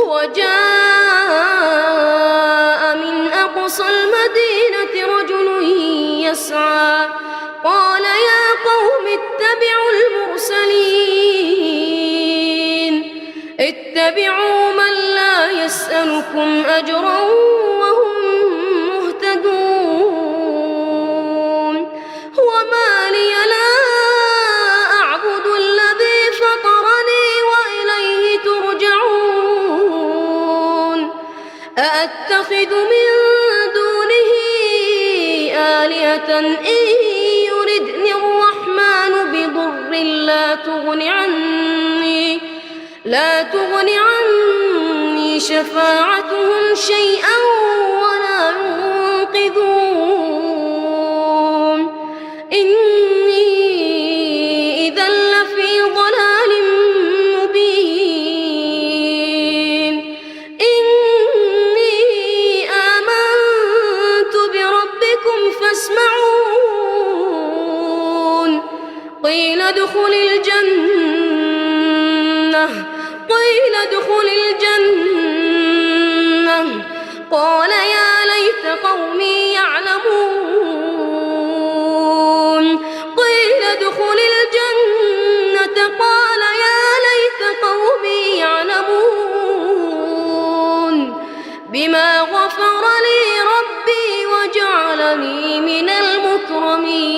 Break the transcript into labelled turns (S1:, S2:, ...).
S1: وجاء من أقصى المدينة رجل يسعى قال يا قوم اتبعوا المرسلين اتبعوا من لا يسألكم أجرا وهم مهتدون وما لي لا أعبد الذي فطرني وإليه ترجعون أأتخذ من دونه آلهة إن يردني الرحمن بضر لا تغن عني شفاعتهم شيئا ولا ينقذون إني إذا لفي ضلال مبين إني آمنت بربكم فاسمعون قيل ادخل الجنة قال يا ليت قومي يعلمون قيل ادخل الجنة قال يا ليت قومي يعلمون بما غفر لي ربي وجعلني من المكرمين